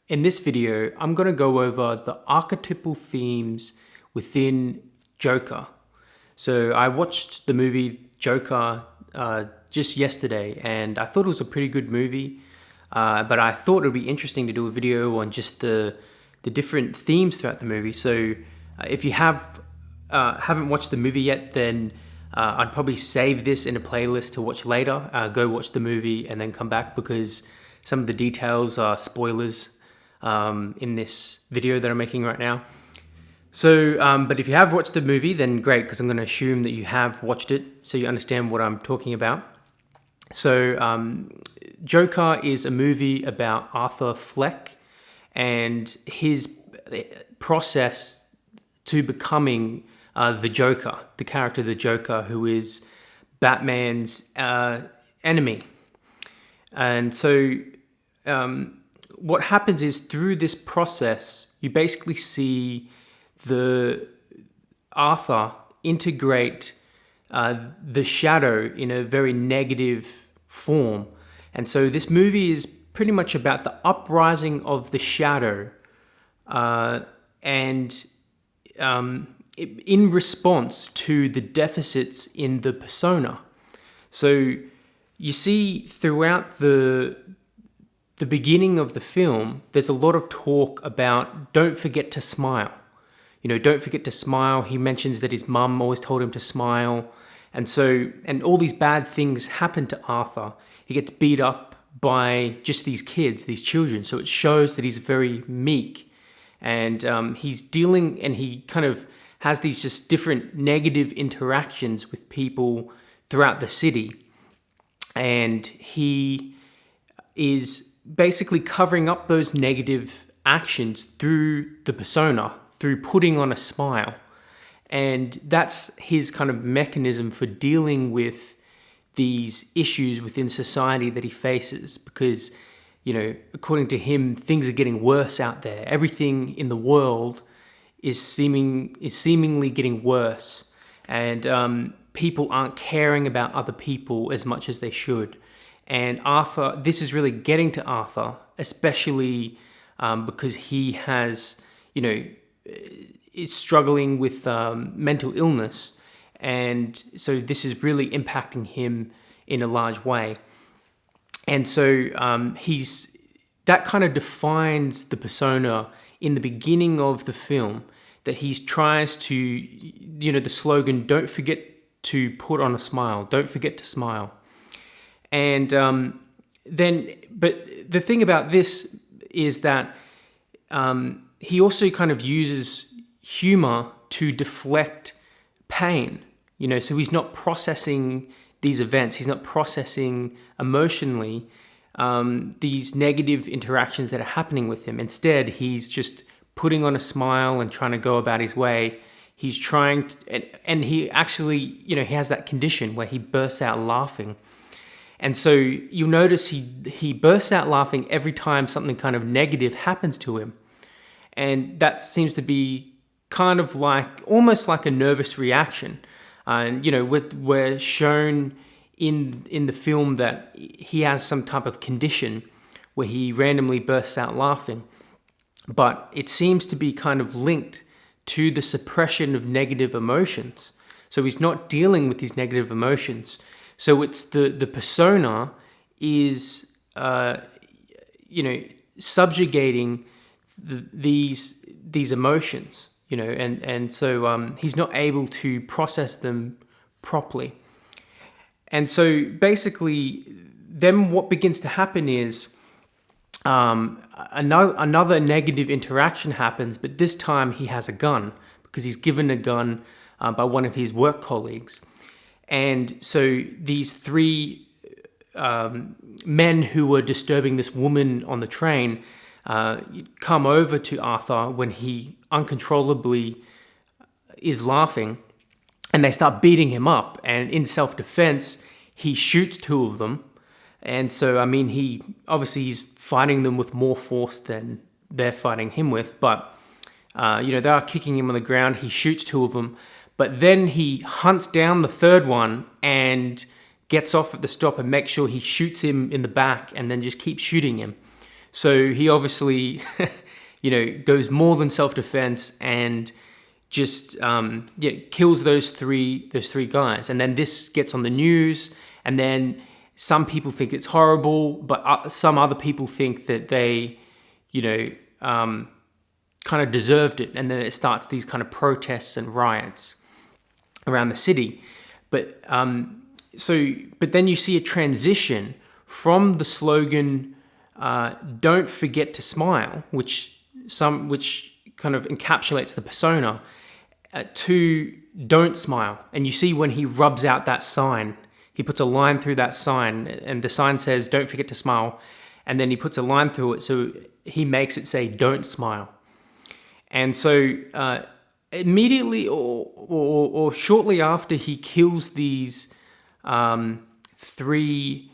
In this video, I'm going to go over the archetypal themes within Joker. So I watched the movie Joker just yesterday, and I thought it was a pretty good movie, but I thought it would be interesting to do a video on just the different themes throughout the movie. So if you haven't watched the movie yet, then I'd probably save this in a playlist to watch later. Go watch the movie and then come back, because some of the details are spoilers in this video that I'm making right now. So, but if you have watched the movie, then great, because I'm going to assume that you have watched it, so you understand what I'm talking about. So, Joker is a movie about Arthur Fleck and his process to becoming the Joker, the character the Joker, who is Batman's enemy. And so what happens is, through this process, you basically see the Arthur integrate the shadow in a very negative form. And so this movie is pretty much about the uprising of the shadow and in response to the deficits in the persona. So you see throughout the beginning of the film, there's a lot of talk about don't forget to smile. You know, don't forget to smile. He mentions that his mum always told him to smile. And so, and all these bad things happen to Arthur. He gets beat up by just these kids, these children. So it shows that he's very meek, and he's dealing, and he kind of has these just different negative interactions with people throughout the city. And he is basically covering up those negative actions through the persona, through putting on a smile. And that's his kind of mechanism for dealing with these issues within society that he faces, because, you know, according to him, things are getting worse out there. Everything in the world is seemingly getting worse, and people aren't caring about other people as much as they should. And Arthur, this is really getting to Arthur, especially because he has, you know, is struggling with mental illness. And so this is really impacting him in a large way. And so that kind of defines the persona in the beginning of the film, that he tries to, you know, the slogan, don't forget to put on a smile, don't forget to smile. And but the thing about this is that he also kind of uses humor to deflect pain, you know, so he's not processing these events, he's not processing emotionally these negative interactions that are happening with him. Instead, he's just putting on a smile and trying to go about his way. He's trying to, and he actually, you know, he has that condition where he bursts out laughing. And so you'll notice he bursts out laughing every time something kind of negative happens to him. And that seems to be kind of like, almost like a nervous reaction. And, you know, we're shown in the film that he has some type of condition where he randomly bursts out laughing. But it seems to be kind of linked to the suppression of negative emotions. So he's not dealing with these negative emotions. So it's the persona is, you know, subjugating these emotions, you know, and so he's not able to process them properly. And so basically, then what begins to happen is another negative interaction happens, but this time he has a gun, because he's given a gun by one of his work colleagues. And so these three men who were disturbing this woman on the train come over to Arthur when he uncontrollably is laughing, and they start beating him up. And in self-defense, he shoots two of them. And so, I mean, he's fighting them with more force than they're fighting him with. But, you know, they are kicking him on the ground. He shoots two of them. But then he hunts down the third one and gets off at the stop and makes sure he shoots him in the back, and then just keeps shooting him. So he obviously, goes more than self-defense and just kills those three guys. And then this gets on the news, and then some people think it's horrible, but some other people think that they, kind of deserved it. And then it starts these kind of protests and riots around the city. But then you see a transition from the slogan, "Don't forget to smile," which kind of encapsulates the persona, to "Don't smile." And you see when he rubs out that sign, he puts a line through that sign, and the sign says, "Don't forget to smile," and then he puts a line through it, so he makes it say, "Don't smile." And so immediately or shortly after he kills these three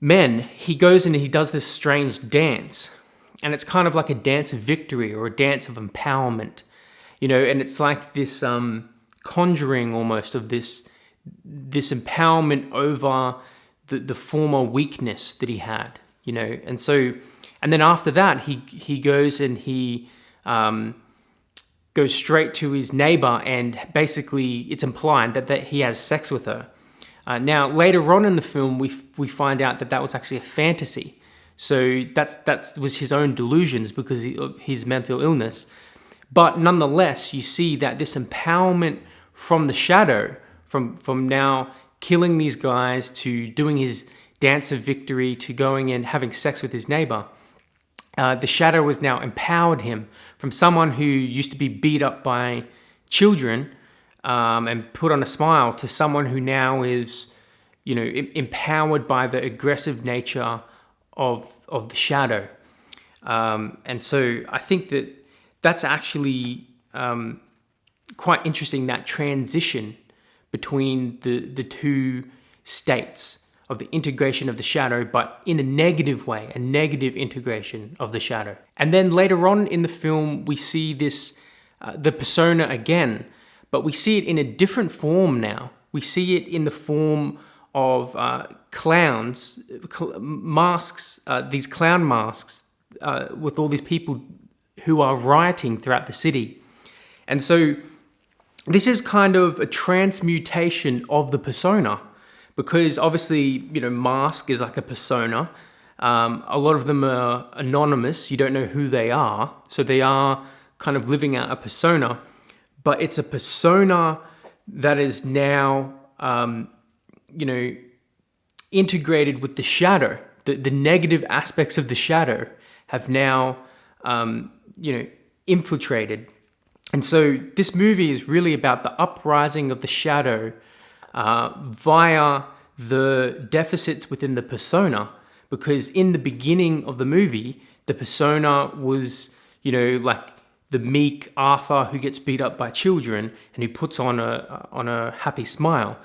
men, he goes and he does this strange dance. And it's kind of like a dance of victory or a dance of empowerment, and it's like this conjuring almost of this empowerment over the former weakness that he had, and then after that he goes and he goes straight to his neighbor, and basically it's implied that he has sex with her. Now later on in the film we find out that was actually a fantasy. So that was his own delusions because of his mental illness. But nonetheless, you see that this empowerment from the shadow, from now killing these guys to doing his dance of victory to going and having sex with his neighbor, the shadow has now empowered him from someone who used to be beat up by children and put on a smile to someone who now is, empowered by the aggressive nature of the shadow. And so I think that's actually quite interesting, that transition between the two states of the integration of the shadow, but in a negative way, a negative integration of the shadow. And then later on in the film, we see this, the persona again, but we see it in a different form now. We see it in the form of clowns, masks, these clown masks, with all these people who are rioting throughout the city. And so this is kind of a transmutation of the persona, because obviously, mask is like a persona. A lot of them are anonymous. You don't know who they are. So they are kind of living out a persona, but it's a persona that is now, integrated with the shadow. The negative aspects of the shadow have now, infiltrated. And so this movie is really about the uprising of the shadow via the deficits within the persona. Because in the beginning of the movie, the persona was, like the meek Arthur who gets beat up by children and who puts on a happy smile.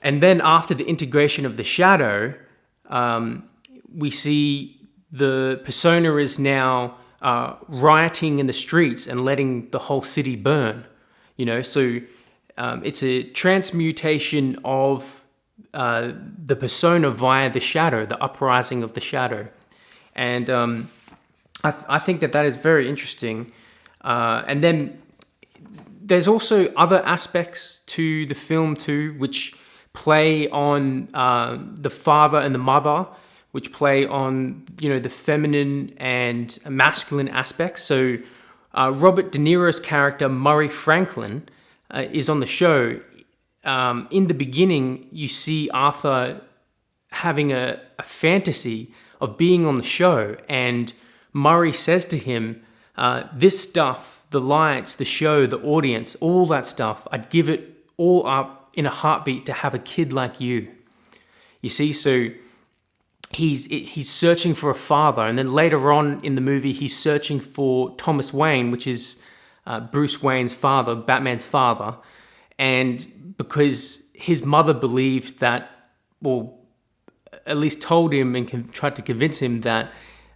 And then after the integration of the shadow, we see the persona is now rioting in the streets and letting the whole city burn. So it's a transmutation of the persona via the shadow, the uprising of the shadow. And I think that is very interesting. And then there's also other aspects to the film too, which play on the father and the mother, which play on, the feminine and masculine aspects. So Robert De Niro's character, Murray Franklin, is on the show. In the beginning, you see Arthur having a fantasy of being on the show, and Murray says to him, this stuff, the lights, the show, the audience, all that stuff, I'd give it all up in a heartbeat to have a kid like you. You see, so he's searching for a father, and then later on in the movie, he's searching for Thomas Wayne, which is Bruce Wayne's father, Batman's father, and because his mother believed that, or at least told him and tried to convince him that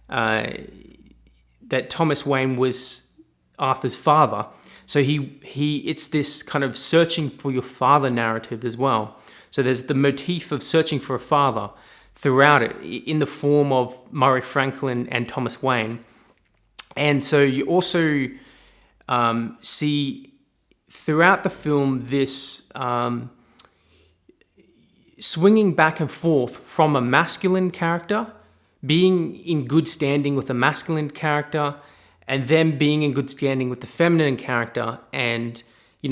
that Thomas Wayne was Arthur's father. So it's this kind of searching for your father narrative as well. So there's the motif of searching for a father. throughout it in the form of Murray Franklin and Thomas Wayne. And so you also see throughout the film this swinging back and forth from a masculine character, being in good standing with a masculine character, and then being in good standing with the feminine character, and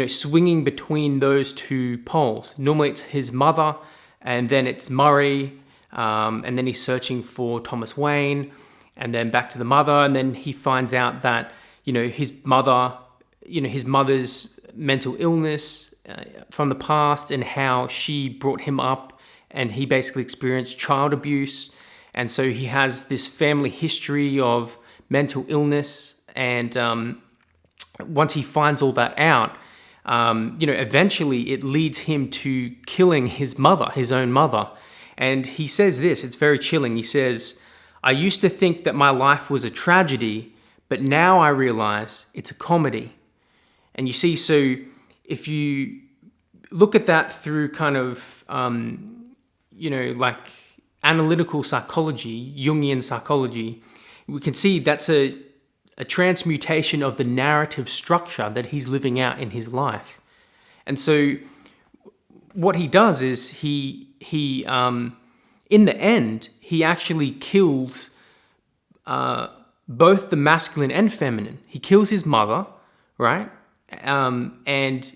swinging between those two poles. Normally it's his mother, and then it's Murray, and then he's searching for Thomas Wayne, and then back to the mother, and then he finds out that his mother's mental illness from the past, and how she brought him up, and he basically experienced child abuse, and so he has this family history of mental illness. And once he finds all that out, eventually it leads him to killing his own mother. And he says this, it's very chilling. He says, "I used to think that my life was a tragedy, but now I realize it's a comedy." And you see, so if you look at that through kind of, like analytical psychology, Jungian psychology, we can see that's a transmutation of the narrative structure that he's living out in his life. And so what he does is he in the end, he actually kills both the masculine and feminine. He kills his mother, right? And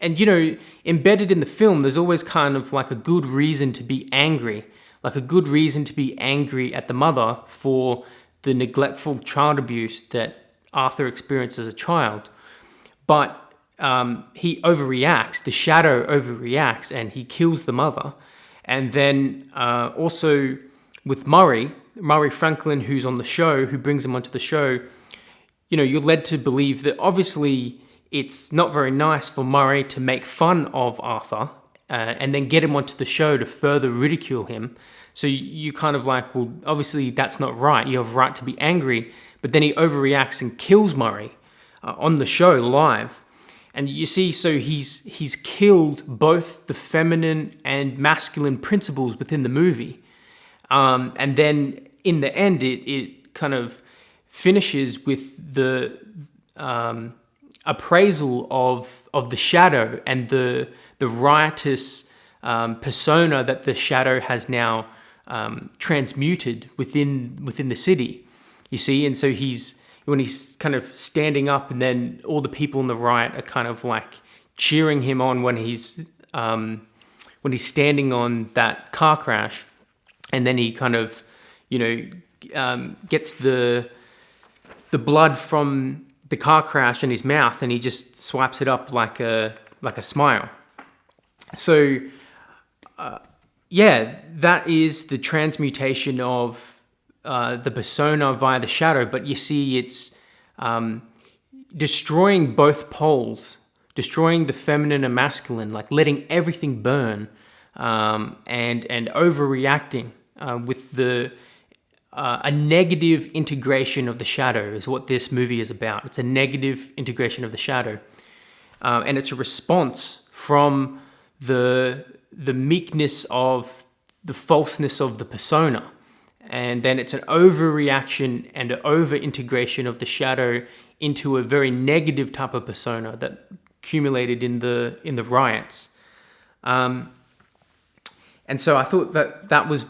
embedded in the film, there's always kind of like a good reason to be angry, at the mother for the neglectful child abuse that Arthur experienced as a child. But he overreacts, the shadow overreacts, and he kills the mother. And then also with Murray Franklin, who's on the show, who brings him onto the show, you're led to believe that obviously it's not very nice for Murray to make fun of Arthur and then get him onto the show to further ridicule him. So you kind of like, well, obviously that's not right. You have a right to be angry. But then he overreacts and kills Murray on the show live. And you see, so he's killed both the feminine and masculine principles within the movie. And then in the end, it kind of finishes with the appraisal of the shadow and the riotous persona that the shadow has now transmuted within the city, you see. And so when he's kind of standing up, and then all the people in the riot are kind of like cheering him on when he's standing on that car crash, and then he kind of gets the blood from the car crash in his mouth, and he just swipes it up like a smile. So that is the transmutation of the persona via the shadow. But you see, it's destroying both poles, destroying the feminine and masculine, like letting everything burn, and overreacting with a negative integration of the shadow is what this movie is about. It's a negative integration of the shadow, and it's a response from the meekness of the falseness of the persona. And then it's an overreaction and an over-integration of the shadow into a very negative type of persona that accumulated in the riots. And so I thought that was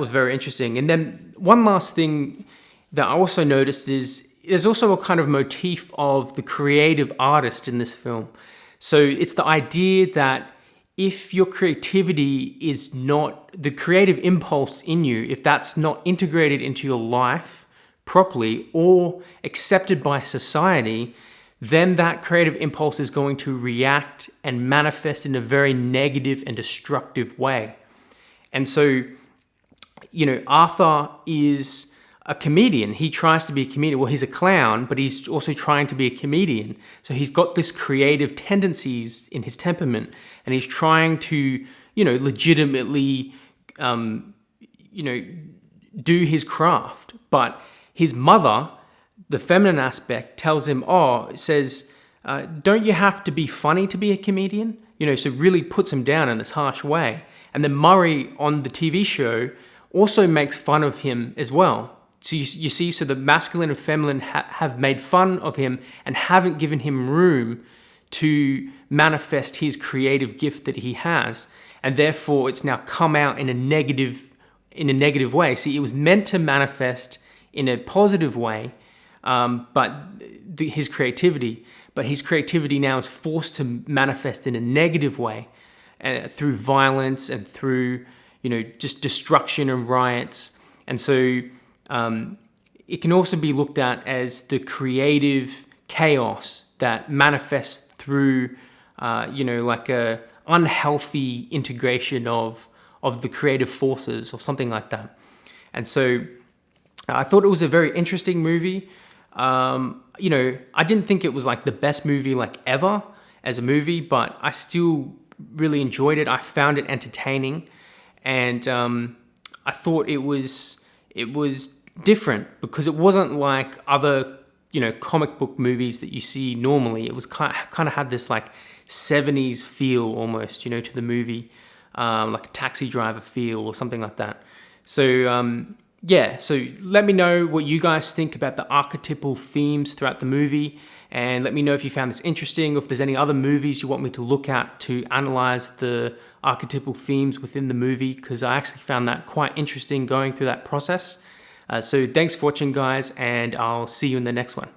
very interesting. And then one last thing that I also noticed is there's also a kind of motif of the creative artist in this film. So it's the idea that if your creativity is not, the creative impulse in you, if that's not integrated into your life properly or accepted by society, then that creative impulse is going to react and manifest in a very negative and destructive way. And so, Arthur is a comedian. He tries to be a comedian. Well, he's a clown, but he's also trying to be a comedian. So he's got this creative tendencies in his temperament, and he's trying to, legitimately, do his craft. But his mother, the feminine aspect, tells him, says, don't you have to be funny to be a comedian? So really puts him down in this harsh way. And then Murray on the TV show also makes fun of him as well. So you see, so the masculine and feminine have made fun of him and haven't given him room to manifest his creative gift that he has. And therefore it's now come out in a negative way. See, it was meant to manifest in a positive way, his creativity now is forced to manifest in a negative way, through violence and through, just destruction and riots. And so it can also be looked at as the creative chaos that manifests through, like a unhealthy integration of the creative forces or something like that. And so I thought it was a very interesting movie. I didn't think it was like the best movie like ever as a movie, but I still really enjoyed it. I found it entertaining, and I thought it was different because it wasn't like other comic book movies that you see normally. It was kind of had this like 70s feel almost, to the movie, like a Taxi Driver feel or something like that. So yeah, so let me know what you guys think about the archetypal themes throughout the movie, and let me know if you found this interesting, or if there's any other movies you want me to look at to analyze the archetypal themes within the movie, because I actually found that quite interesting going through that process. So thanks for watching, guys, and I'll see you in the next one.